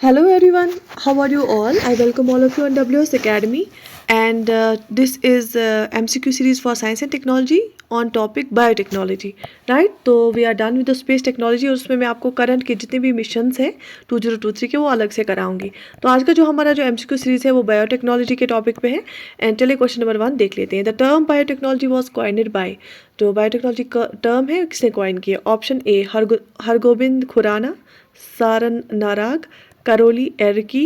Hello everyone, how are you all? I welcome all of you on WS Academy, and this is MCQ series for science and technology on topic biotechnology, right? तो we are done with the space technology और उसमें मैं आपको current के जितने भी missions हैं 2023 के वो अलग से कराऊंगी। तो आज का जो हमारा जो MCQ सीरीज है वो बायोटेक्नोलॉजी के टॉपिक पे है। एंड चलिए क्वेश्चन नंबर 1 देख लेते हैं। The term biotechnology was coined by, तो बायोटेक्नोलॉजी का टर्म है किसने कॉइन किया? ऑप्शन ए हरगोबिंद खुराना, सारन नाराग, Karoli Erki,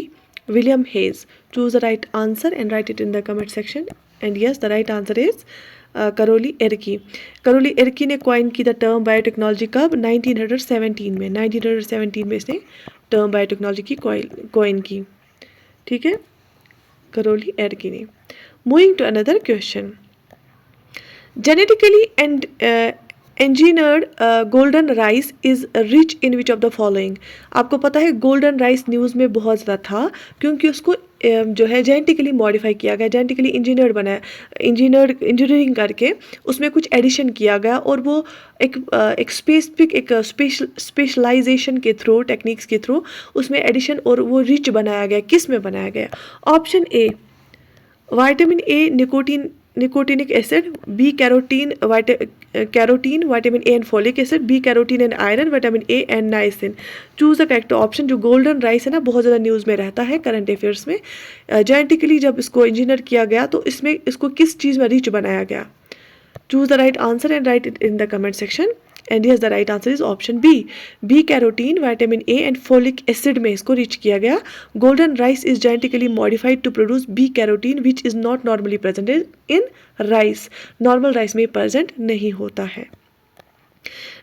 William Hayes. Choose the right answer and write it in the comment section. And yes, the right answer is Karoli Erki. Karoli Erki ने coin की the term biotechnology कब? 1917 में। 1917 में इसने term biotechnology की coin की। ठीक है, करोली एरकी ने। Moving to another question. Genetically and engineered golden rice is rich in which of the following? आपको पता है गोल्डन राइस न्यूज़ में बहुत ज़्यादा था क्योंकि उसको जो है जेनेटिकली मॉडिफाई किया गया, जेनेटिकली इंजीनियर्ड बनाया, इंजीनियरिंग करके उसमें कुछ एडिशन किया गया और वो एक स्पेसिफिक एक स्पेशलाइजेशन के थ्रू, टेक्निक्स के थ्रू उसमें एडिशन और वो रिच बनाया गया। किस में बनाया गया? Option A vitamin A nicotinic acid, B carotene vitamin A and folic acid, B carotene and iron, vitamin A and niacin. Choose the correct option. जो गोल्डन राइस है ना, बहुत ज़्यादा न्यूज़ में रहता है करंट अफेयर्स में। जेनेटिकली जब इसको इंजीनियर किया गया तो इसमें इसको किस चीज़ में रिच बनाया गया? Choose the right answer and write it in the comment section. And yes, the right answer is option B, B carotene vitamin A and folic acid में इसको रिच किया गया। Golden rice is genetically modified to produce B carotene which is not normally present in rice. Normal rice में present नहीं होता है।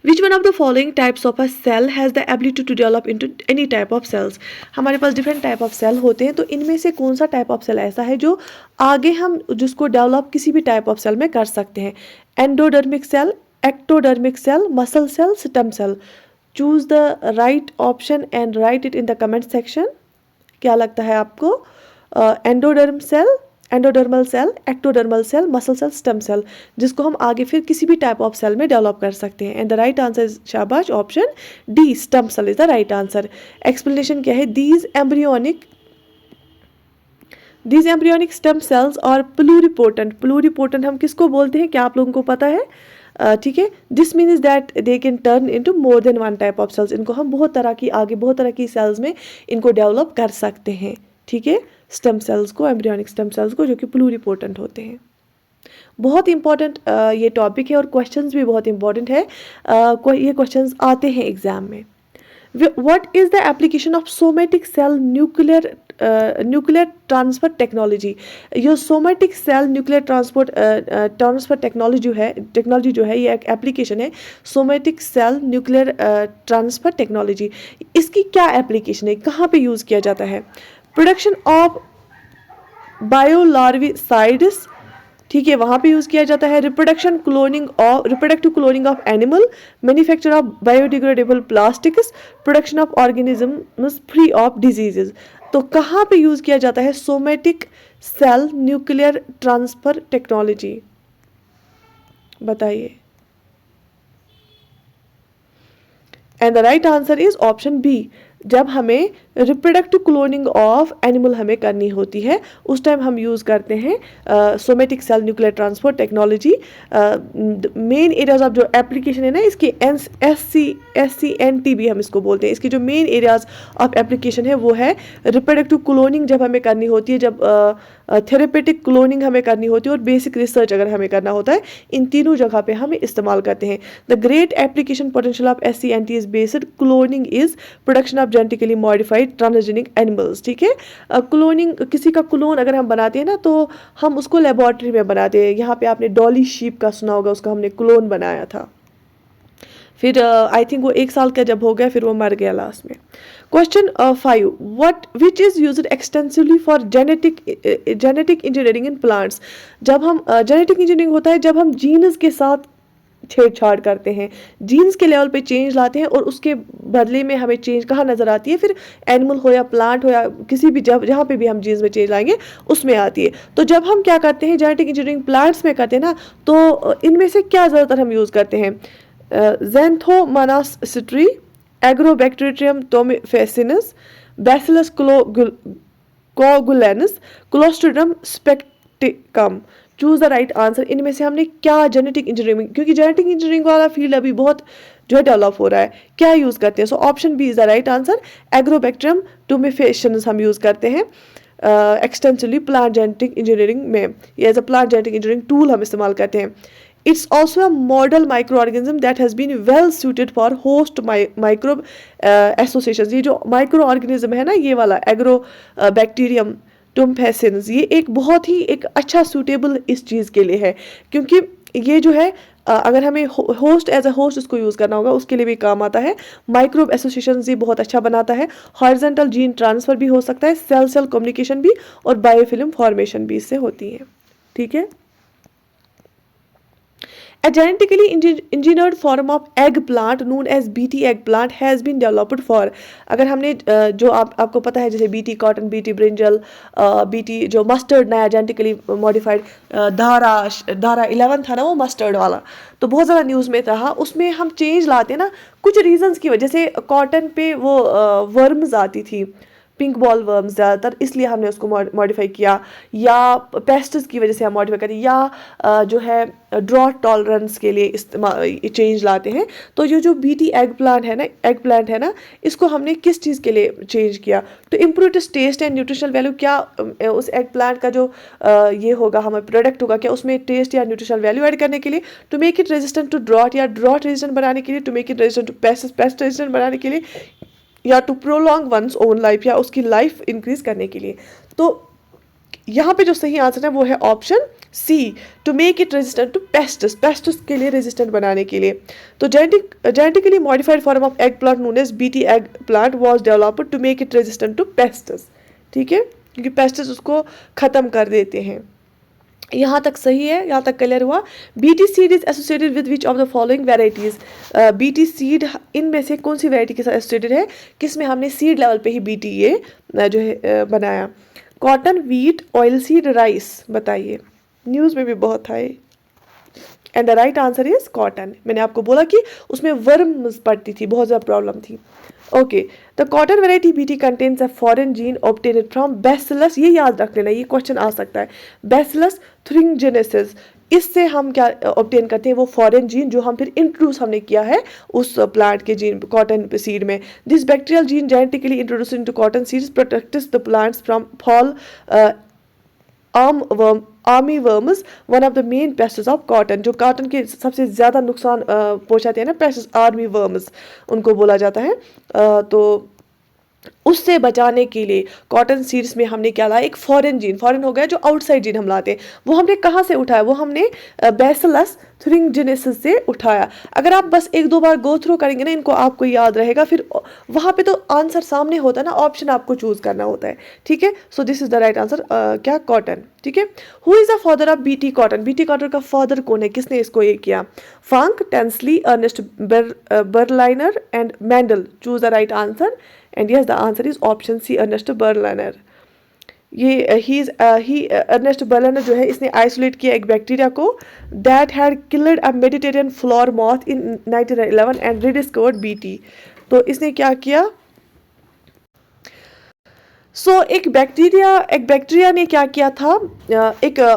Which one of the following types of a cell has the ability to develop into any type of cells? हमारे पास different type of cell होते हैं, तो इनमें से कौन सा टाइप ऑफ सेल ऐसा है जो आगे हम जिसको डेवलप किसी भी टाइप ऑफ सेल में कर सकते हैं? Endodermic cell, ectodermic cell, muscle cell, stem cell. Choose the right option and write it in the comment section. क्या लगता है आपको? Endodermal cell, ectodermal cell, muscle cell, stem cell, जिसको हम आगे फिर किसी भी टाइप ऑफ सेल में डेवलप कर सकते हैं। And the right answer is शाबाश, option D, stem cell is the right answer. Explanation क्या है? दीज एम्ब्रियोनिक स्टेम सेल्स और प्लूरिपोटेंट। प्लूरिपोटेंट हम किसको बोलते हैं? क्या आप लोगों को पता है? ठीक है, this means that they can turn into more than one type of cells. इनको हम बहुत तरह की सेल्स में इनको डेवलप कर सकते हैं। ठीक है, स्टेम सेल्स को, एम्ब्रियोनिक स्टेम सेल्स को, जो कि प्लूरिपोटेंट होते हैं। बहुत इंपॉर्टेंट ये टॉपिक है और क्वेश्चंस भी बहुत इंपॉर्टेंट है। ये क्वेश्चंस आते हैं एग्जाम में। What is the application of somatic cell nuclear transfer technology? ये somatic cell nuclear transfer technology जो है ये एक एप्लीकेशन है। somatic cell nuclear transfer technology, इसकी क्या एप्लीकेशन है, कहाँ पे यूज़ किया जाता है? प्रोडक्शन ऑफ बायोलार्विसाइड्स, ठीक है, वहाँ पे यूज़ किया जाता है। Reproductive cloning of animal, manufacture of biodegradable plastics, production of organisms free of diseases. तो कहाँ पे यूज़ किया जाता है somatic cell nuclear transfer technology? बताइए। And the right answer is option B. जब हमें रिप्रोडक्टिव क्लोनिंग ऑफ एनिमल हमें करनी होती है उस टाइम हम यूज़ करते हैं somatic cell nuclear transport technology. Main areas of जो एप्लीकेशन है ना इसकी, SCNT भी हम इसको बोलते हैं। इसकी जो मेन एरियाज ऑफ एप्लीकेशन है वो है रिप्रोडक्टिव क्लोनिंग जब हमें करनी होती है, जब थेरेपेटिक क्लोनिंग हमें करनी होती है, और बेसिक रिसर्च अगर हमें करना होता है। इन तीनों जगह पे हम इस्तेमाल करते हैं। The great application potential of SCNT is based cloning is production of genetically modified transgenic animals. ठीक है, क्लोनिंग, किसी का क्लोन अगर हम बनाते हैं ना तो हम उसको लेबोरेटरी में बनाते हैं। यहाँ पे आपने डॉली शीप का सुना होगा, उसका हमने क्लोन बनाया था। फिर आई थिंक वो 1 साल का जब हो गया फिर वो मर गया लास्ट में। Question 5, which is used extensively for genetic engineering in plants? जब हम जेनेटिक इंजीनियरिंग होता है जब हम जीन्स के साथ छेड़छाड़ करते हैं, जीन्स के लेवल पे चेंज लाते हैं, और उसके बदले में हमें चेंज कहाँ नज़र आती है? फिर एनिमल हो या प्लांट हो या किसी भी, जहाँ पे भी हम जीन्स में चेंज लाएंगे उसमें आती है। तो जब हम क्या करते हैं जेनेटिक इंजीनियरिंग प्लांट्स में करते हैं ना, तो इनमें से क्या ज़्यादातर हम यूज़ करते हैं? Xanthomonas citri, Agrobacterium tomifecinus, bacillus coagulans, clostridium septicum. Choose the right answer. इनमें से हमने क्या जेनेटिक इंजीनियरिंग, क्योंकि जेनेटिक इंजीनियरिंग वाला फील्ड अभी बहुत जो है डेवलप हो रहा है, क्या यूज करते हैं? So option B is the right answer. Agrobacterium tumefaciens हम यूज करते हैं एक्सटेंसिवली प्लांट जेनेटिक इंजीनियरिंग में, as a plant genetic engineering tool हम इस्तेमाल करते हैं। It's also a model microorganism that has been well suited for host microbe association. ये जो माइक्रो ऑर्गेनिज्म है ना, ये वाला एग्रो बैक्टीरियम टुम्फेसिन्स, ये एक बहुत ही एक अच्छा सूटेबल इस चीज़ के लिए है, क्योंकि ये जो है अगर हमें होस्ट एज अ होस्ट इसको यूज़ करना होगा उसके लिए भी काम आता है। माइक्रोब एसोसिएशन ये बहुत अच्छा बनाता है। हॉरिजॉन्टल जीन ट्रांसफ़र भी हो सकता है, सेल सेल कम्युनिकेशन भी, और बायोफिल्म फॉर्मेशन भी इससे होती है। ठीक है। A genetically engineered form of eggplant known as BT eggplant has been developed for। अगर हमने जो आपको पता है जैसे BT cotton, BT brinjal, BT जो मस्टर्ड नया जेनेटिकली मॉडिफाइड धारा 11 था ना, वो मस्टर्ड वाला तो बहुत ज़्यादा न्यूज़ में रहा। उसमें हम चेंज लाते ना कुछ रीजंस की वजह से। कॉटन पे वो वर्म्स आती थी, पिंक बॉल वर्म्स ज़्यादातर, इसलिए हमने उसको मॉडिफाई किया, या पेस्ट्स की वजह से हम मॉडिफाई करें, या जो है ड्रॉट टॉलरेंस के लिए इस्तेमाल चेंज लाते हैं। तो ये जो बीटी एग प्लांट है ना, इसको हमने किस चीज़ के लिए चेंज किया? तो improve its taste and nutritional value. क्या उस एग प्लांट का जो ये होगा हमारा प्रोडक्ट होगा, क्या उसमें टेस्ट या न्यूट्रिशनल वैल्यू ऐड करने के लिए, to make it resistant to drought, या ड्रॉट रेजिस्टेंट बनाने के लिए, to make it resistant to pest resistant बनाने के लिए, या to prolong one's own life, या उसकी लाइफ इंक्रीज करने के लिए। तो यहाँ पे जो सही आंसर है वो है option C, to make it resistant to pests के लिए रेजिस्टेंट बनाने के लिए। तो genetically modified form of eggplant known as BT eggplant was developed to make it resistant to pests. ठीक है, क्योंकि पेस्ट्स उसको ख़त्म कर देते हैं। यहाँ तक सही है, यहाँ तक क्लियर हुआ। BT seed is associated with which of the following varieties. BT seed इनमें से कौन सी वेराइटी के साथ एसोसिएटेड है, किसमें हमने सीड लेवल पे ही बीटी ये जो है बनाया? Cotton, wheat, oil seed, rice. बताइए, न्यूज़ में भी बहुत था ये। And the right answer is cotton. मैंने आपको बोला कि उसमें वर्म्स पड़ती थी, बहुत ज़्यादा प्रॉब्लम थी। Okay, the cotton variety BT contains a foreign gene obtained from bacillus. ये याद रख लेना, ये क्वेश्चन आ सकता है। बैसिलस थुरिंजेनेसिस, इससे हम क्या ऑब्टेन करते हैं? वो फॉरेन जीन जो हम फिर इंट्रोड्यूस हमने किया है उस प्लांट के जीन कॉटन सीड में। This bacterial gene genetically introduce into cotton seeds protects the plants from fall army worms, one of the main pests of cotton. जो कॉटन के सबसे ज़्यादा नुकसान पहुंचाते हैं ना पेस्ट, आर्मी वर्म्स उनको बोला जाता है। तो उससे बचाने के लिए कॉटन सीड्स में हमने क्या लाया? एक फॉरेन जीन, फॉरेन हो गया जो आउटसाइड जीन हम लाते हैं, वो हमने कहाँ से उठाया? वो हमने बैसिलस थुरिंजेनेसिस से उठाया। अगर आप बस एक दो बार गो थ्रू करेंगे ना इनको, आपको याद रहेगा, फिर वहाँ पे तो आंसर सामने होता है ना, ऑप्शन आपको चूज करना होता है। ठीक है, so this is the right answer, क्या? कॉटन। ठीक है। Who is the father of BT cotton? BT cotton का फादर कौन है, किसने इसको ये किया? Funk, Tansley, Ernest Berliner and Mendel. Choose the right answer. And yes, the answer is option C, Ernest Berliner. ये अर्नेस्ट बर्लाइनर जो है, इसने आइसोलेट किया एक बैक्टीरिया को that had killed a Mediterranean flour moth in 1911 and rediscovered BT. तो इसने क्या किया? एक बैक्टीरिया ने क्या किया था?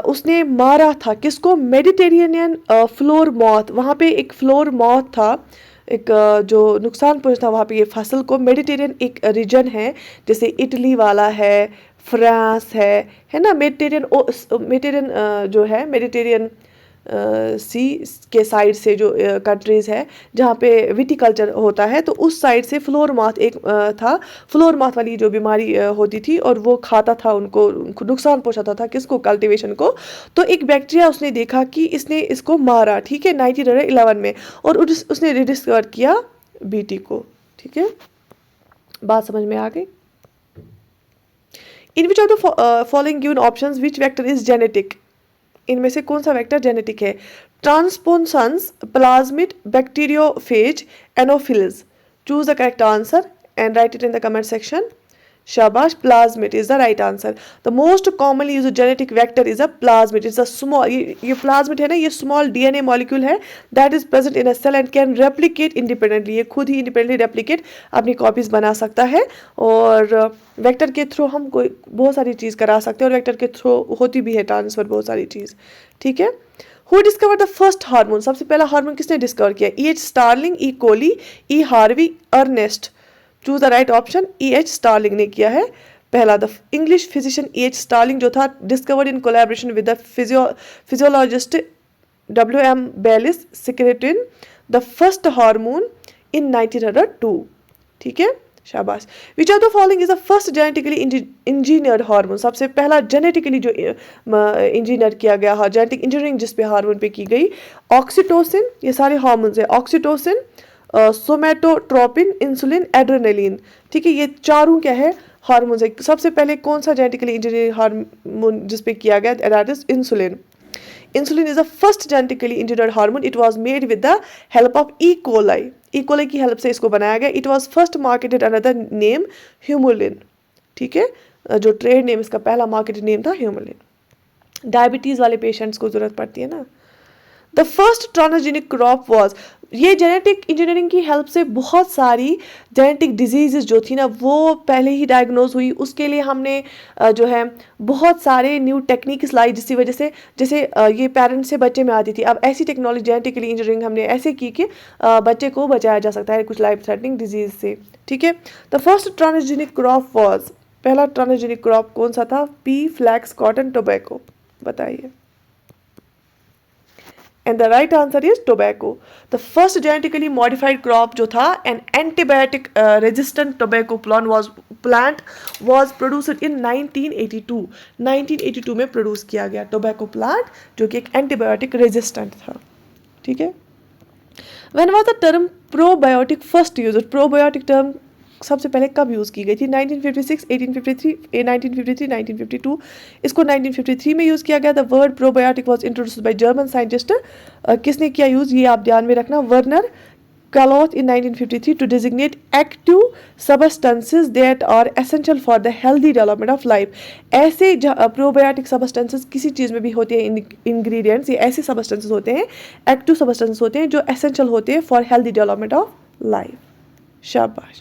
उसने मारा था किसको? Mediterranean floor moth. वहाँ पे एक फ्लोर मॉथ था, एक जो नुकसान पहुंचा था वहाँ पे ये फसल को। मेडिटेरियन एक रीजन है, जैसे इटली वाला है, फ्रांस है ना। मेडिटेरियन जो है, मेडिटेरियन सी के साइड से जो कंट्रीज़ है जहाँ पे विटिकल्चर होता है, तो उस साइड से फ्लोर मॉथ एक था। फ्लोर मॉथ वाली जो बीमारी होती थी और वो खाता था, उनको नुकसान पहुँचाता था किसको? कल्टीवेशन को। तो एक बैक्टीरिया उसने देखा कि इसने इसको मारा, ठीक है, 1911 में, और उसने रिडिस्कवर किया बीटी को। ठीक है, बात समझ में आ गई? In which of the following given options which vector is genetic? इनमें से कौन सा वेक्टर जेनेटिक है? Transposons, plasmid, bacteriophage, Anopheles. Choose the correct answer and write it in the comment section. शाबाश, plasmid is the right answer. The most commonly used genetic vector is a plasmid. It's a small, ये plasmid है ना, ये small DNA molecule है that is present in a cell and can replicate independently. ये खुद ही independently replicate अपनी copies बना सकता है, और वेक्टर के थ्रू हम कोई बहुत सारी चीज़ करा सकते हैं, और वेक्टर के थ्रू होती भी है ट्रांसफर बहुत सारी चीज़, ठीक है। Who discover the first hormone, सबसे पहला हार्मोन किसने डिस्कवर किया? E.H. Starling, E. Coli, E. Harvey, Ernest. Choose the right option. E.H. Starling ने किया है पहला। The English physician E.H. Starling जो था discovered in collaboration with the physiologist W.M. Bayliss secretin the first hormone in 1902, ठीक है, शाबाश। Which of the following is the first genetically engineered hormone, सबसे पहला जेनेटिकली जो इंजीनियर किया गया, जेनेटिक इंजीनियरिंग जिस पे हार्मोन पे की गई? ऑक्सीटोसिन, ये सारे हार्मोन्स है, ऑक्सीटोसिन, सोमेटोट्रोपिन, इंसुलिन, एड्रेनलिन, ठीक है, ये चारों क्या है? हार्मोन्स है। सबसे पहले कौन सा जेनेटिकली इंजीनियर हार्मोन जिस पे किया गया? That is insulin. Insulin is the first genetically engineered hormone. It was made with the help of E. coli. E. coli की हेल्प से इसको बनाया गया। It was first marketed under the name Humulin, ठीक है, जो ट्रेड नेम इसका पहला मार्केटेड नेम था Humulin। डायबिटीज़ वाले पेशेंट्स को ज़रूरत पड़ती है ना। The first transgenic crop was, ये जेनेटिक इंजीनियरिंग की हेल्प से बहुत सारी जेनेटिक डिजीज़ जो थी ना वो पहले ही डायग्नोज हुई। उसके लिए हमने जो है बहुत सारे न्यू टेक्निक्स लाई, जिसकी वजह से जैसे ये पेरेंट्स से बच्चे में आती थी, अब ऐसी टेक्नोलॉजी जेनेटिकली इंजीनियरिंग हमने ऐसे की कि बच्चे को बचाया जा सकता है कुछ लाइफ थ्रेटनिंग डिजीज़ से, ठीक है। The first transgenic crop was, पहला ट्रांसजेनिक क्रॉप कौन सा था? पी, फ्लैक्स, कॉटन, टोबैको, बताइए। And the right answer is tobacco. The first genetically modified crop जो था, an antibiotic resistant tobacco plant was produced in 1982. 1982 में प्रोड्यूस किया गया tobacco plant जो कि एक antibiotic resistant था, ठीक है। When was the term probiotic first used? Probiotic term सबसे पहले कब यूज़ की गई थी? 1956, 1853, 1953, 1952। इसको 1953 में यूज़ किया गया। The word probiotic was introduced by German scientist. किसने किया यूज़, ये आप ध्यान में रखना, Werner Kaloth in 1953 to designate active substances that are essential for the healthy development of life। ऐसे प्रोबायोटिक सब्सटेंसेस किसी चीज़ में भी होती है, इंग्रेडिएंट्स, ये ऐसे सब्सटेंसेस होते हैं, एक्टिव सब्सटेंसेस होते हैं जो एसेंशियल होते हैं for healthy development of life, शाबाश।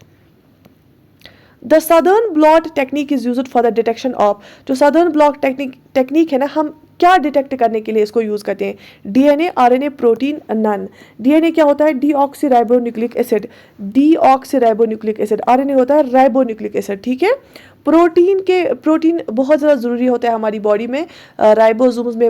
The southern blot technique is used for the detection of, जो सदर्न ब्लॉट टेक्निक है ना, हम क्या डिटेक्ट करने के लिए इसको यूज़ करते हैं? DNA, RNA, protein, none. DNA क्या होता है? Deoxyribonucleic acid, deoxyribonucleic acid. RNA होता है राइबोन्यूक्लिक एसिड, ठीक है। प्रोटीन बहुत ज़्यादा ज़रूरी होता है हमारी बॉडी में, राइबोसोम्स में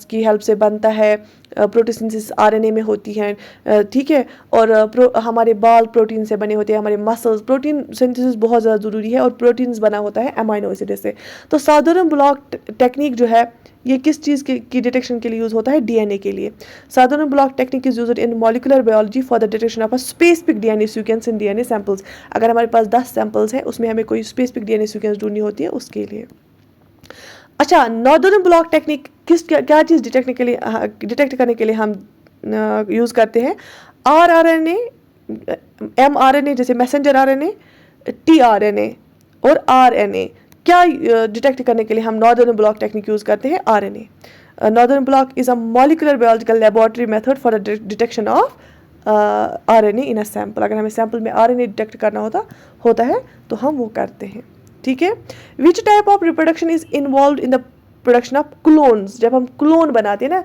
की हेल्प से बनता है, प्रोटीन सिंथेसिस आरएनए में होती है, ठीक है। और हमारे बाल प्रोटीन से बने होते हैं, हमारे मसल्स, प्रोटीन सिंथेसिस बहुत ज़्यादा ज़रूरी है, और प्रोटीन्स बना होता है अमाइनो एसिड से। तो साधारण ब्लॉक टेक्निक जो है ये किस चीज़ की डिटेक्शन के लिए यूज़ होता है? डीएनए के लिए। साधारण block technique is used in molecular biology for the detection of a specific DNA sequence in DNA samples. अगर हमारे पास 10 सैंपल्स हैं, उसमें हमें कोई स्पेसिफिक डीएनए सीक्वेंस ढूंढनी होती है, उसके लिए। अच्छा, नॉर्दर्न ब्लॉक टेक्निक क्या चीज़ डिटेक्ट करने के लिए हम यूज़ करते हैं? आरआरएनए, एमआरएनए जैसे मैसेंजर आरएनए, टीआरएनए और आरएनए। क्या डिटेक्ट करने के लिए हम नॉर्दर्न ब्लॉक टेक्निक यूज़ करते हैं? RNA. Northern block is a molecular biological laboratory method for the detection of RNA in a sample. अगर हमें सैंपल में आरएनए डिटेक्ट करना होता है तो हम वो करते हैं, ठीक है। Which type of reproduction is involve in the production of clones? जब हम क्लोन बनाते हैं ना,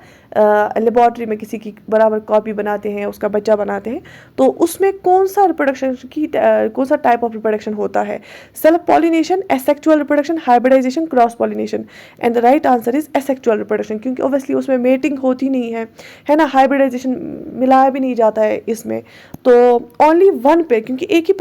लेबॉर्ट्री में किसी की बराबर कॉपी बनाते हैं, उसका बच्चा बनाते हैं, तो उसमें कौन सा टाइप ऑफ रिप्रोडक्शन होता है? Self pollination, asexual reproduction, hybridization, cross pollination. And the right answer is asexual reproduction, क्योंकि ऑब्वियसली उसमें मेटिंग होती नहीं है ना, हाइब्रिडाइजेशन मिलाया भी नहीं जाता है इसमें। तो ओनली वन पेयर, क्योंकि एक ही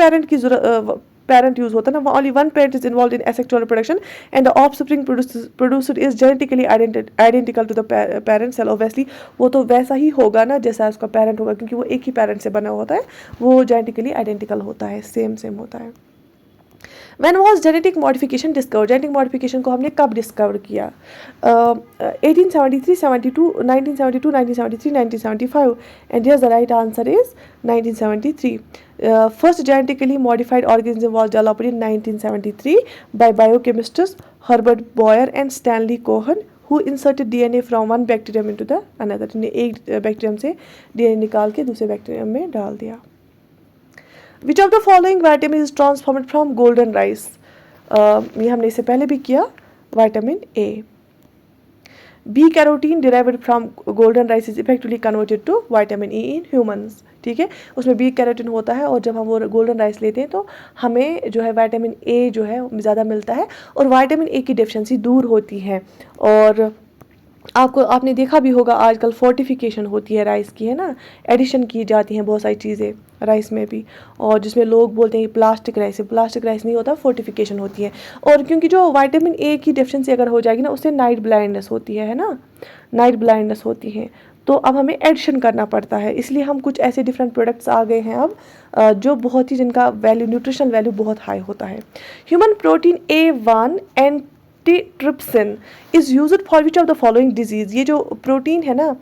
पेरेंट यूज होता है ना, only one parent is involved in asexual reproduction and the offspring produced is genetically identical to the parent cell। obviously वो तो वैसा ही होगा ना जैसा उसका पेरेंट होगा, क्योंकि वो एक ही पेरेंट से बना होता है, वो जेनेटिकली आइडेंटिकल होता है, सेम होता है। When was genetic modification discover, genetic modification को हमने कब डिस्कवर किया? 1873, 72, 1972, 1973, 1975, and here's the right answer is 1973. First genetically modified organism was developed in 1973 by biochemists Herbert Boyer and Stanley Cohen, who inserted DNA from one bacterium into the another. ने एक bacterium से DNA निकाल के दूसरे bacterium में डाल दिया. Which of the following vitamin is transformed from golden rice? ये हमने इससे पहले भी किया. Vitamin A. B carotene derived from golden rice is effectively converted to vitamin E in humans. ठीक है, उसमें बी कैरोटीन होता है और जब हम वो गोल्डन राइस लेते हैं तो हमें जो है विटामिन ए जो है ज़्यादा मिलता है और विटामिन ए की डेफिशिएंसी दूर होती है. और आपने देखा भी होगा आजकल फोर्टिफिकेशन होती है राइस की, है ना, एडिशन की जाती हैं बहुत सारी चीज़ें राइस में भी, और जिसमें लोग बोलते हैं प्लास्टिक राइस है. प्लास्टिक राइस नहीं होता, फोर्टिफिकेशन होती है. और क्योंकि जो विटामिन ए की डेफिशिएंसी अगर हो जाएगी ना, उससे नाइट ब्लाइंडनेस होती है ना, नाइट ब्लाइंडनेस होती है. तो अब हमें एडिशन करना पड़ता है, इसलिए हम कुछ ऐसे डिफरेंट प्रोडक्ट्स आ गए हैं अब जो बहुत ही जिनका वैल्यू, न्यूट्रिशनल वैल्यू बहुत हाई होता है. Human protein A1 antitrypsin is used for which of the following disease. ये जो प्रोटीन है ना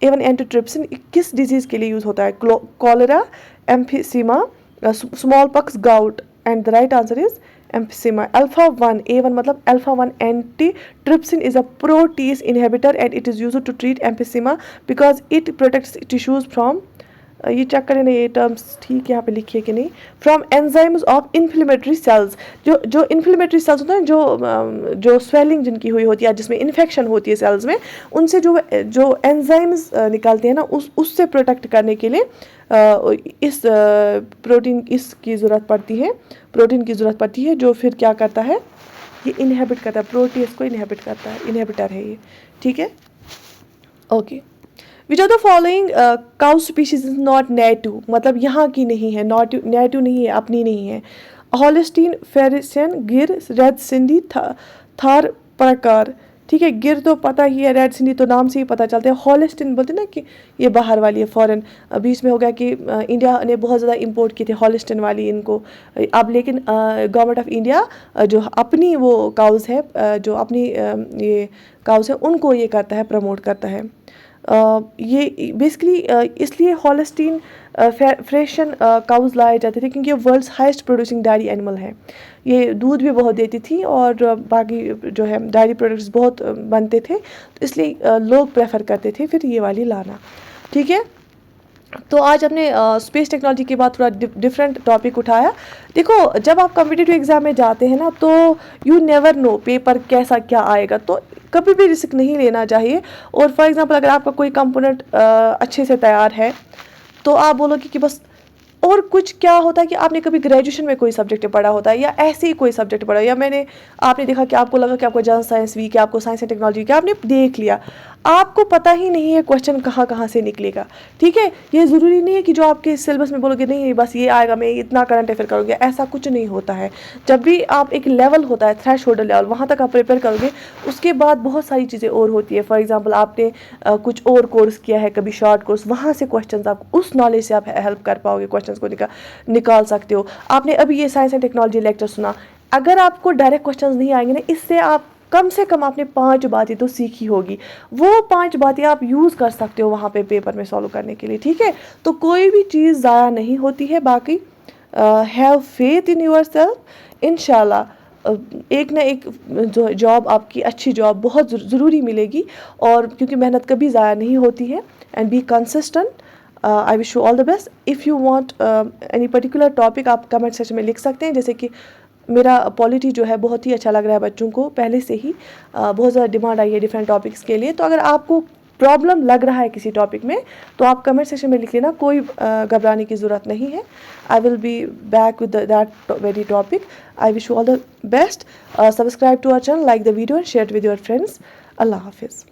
A1 एंटीट्रिप्सिन किस डिजीज़ के लिए यूज़ होता है? Cholera, emphysema, small pox, gout, and the right answer is emphysema. Alpha 1 A1 मतलब alpha 1 antitrypsin is a protease inhibitor and it is used to treat emphysema because it protects tissues from ये check करें ना ये terms ठीक यहाँ पे लिखिए कि नहीं. From enzymes of inflammatory cells, जो इन्फ्लेमेटरी सेल्स होते हैं, जो स्वेलिंग जिनकी हुई होती है, जिसमें इन्फेक्शन होती है सेल्स में, उनसे जो एंजाइम्स निकलते हैं ना, उससे प्रोटेक्ट करने के लिए इस प्रोटीन की ज़रूरत पड़ती है, प्रोटीन की ज़रूरत पड़ती है, जो फिर क्या करता है, ये इनहेबिट करता है, प्रोटीज को इनहेबिट करता है, इनहेबिटर है ये. ठीक है, okay. Which of the following cow species is not native, मतलब यहाँ की नहीं है, नेटिव नहीं है, अपनी नहीं है. हॉलिस्टीन, फेरिसियन, गिर, रेड सिंधी, थार प्रकार. ठीक है, गिर तो पता ही है, रेड सिंधी तो नाम से ही पता चलता है. हॉलिस्टीन बोलते हैं ना कि ये बाहर वाली है, फॉरेन. बीच में हो गया कि इंडिया ने बहुत ज़्यादा इंपोर्ट की थी हॉलिस्टीन वाली इनको. अब लेकिन गवर्नमेंट ऑफ इंडिया जो अपनी वो काउज़ है, जो अपनी ये काउज़ है, उनको ये करता है, प्रमोट करता है. ये बेसिकली इसलिए हॉलिस्टीन फ्रेशन काउज़ लाए जाते थे क्योंकि ये world's highest producing dairy animal है. ये दूध भी बहुत देती थी और बाकी जो है डायरी प्रोडक्ट्स बहुत बनते थे, तो इसलिए लोग प्रेफर करते थे फिर ये वाली लाना. ठीक है, तो आज हमने स्पेस टेक्नोलॉजी के बाद थोड़ा डिफरेंट टॉपिक उठाया. देखो, जब आप कॉम्पिटिटिव एग्ज़ाम में जाते हैं ना, तो यू नेवर नो पेपर कैसा क्या आएगा, तो कभी भी रिस्क नहीं लेना चाहिए. और फॉर एग्जांपल अगर आपका कोई कंपोनेंट अच्छे से तैयार है तो आप बोलोगे कि बस, और कुछ क्या होता है कि आपने कभी ग्रेजुएशन में कोई सब्जेक्ट पढ़ा होता है या ऐसे ही कोई सब्जेक्ट पढ़ा, या आपने देखा कि आपको लगा कि आपको जनरल साइंस वीक है, आपको साइंस एंड टेक्नोलॉजी वीक है, आपने देख लिया, आपको पता ही नहीं है क्वेश्चन कहाँ से निकलेगा. ठीक है, ये ज़रूरी नहीं है कि जो आपके सिलेबस में बोलोगे नहीं बस ये आएगा, मैं इतना करंट अफेयर करोगे, ऐसा कुछ नहीं होता है. जब भी आप एक लेवल होता है, थ्रेशहोल्ड लेवल, वहाँ तक आप प्रिपेयर करोगे, उसके बाद बहुत सारी चीज़ें और होती है. फॉर एग्जाम्पल आपने कुछ और कोर्स किया है, कभी शॉर्ट कोर्स, वहाँ से क्वेश्चन आप उस नॉलेज से आप हेल्प कर पाओगे, क्वेश्चन को निकाल सकते हो. आपने अभी ये साइंस एंड टेक्नोलॉजी लेक्चर सुना, अगर आपको डायरेक्ट क्वेश्चंस नहीं आएंगे ना, इससे आप कम से कम आपने 5 बातें तो सीखी होगी, वो 5 बातें आप यूज़ कर सकते हो वहाँ पे पेपर में सॉल्व करने के लिए. ठीक है, तो कोई भी चीज़ ज़ाया नहीं होती है. बाकी हैव फेथ इन योरसेल्फ, इंशाल्लाह एक ना एक जो जॉब, आपकी अच्छी जॉब बहुत ज़रूरी मिलेगी. और क्योंकि मेहनत कभी ज़ाया नहीं होती है. And be consistent. I wish you all the best. If you want any particular topic, आप कमेंट सेक्शन में लिख सकते हैं. जैसे कि मेरा पॉलिटी जो है बहुत ही अच्छा लग रहा है बच्चों को, पहले से ही बहुत ज़्यादा डिमांड आई है डिफरेंट टॉपिक्स के लिए. तो अगर आपको प्रॉब्लम लग रहा है किसी टॉपिक में, तो आप कमेंट सेक्शन में लिख लेना, कोई घबराने की ज़रूरत नहीं है. I will be back with that very topic. I wish you all the best. Subscribe to our channel, like the video and share with your friends. अल्लाह हाफिज़.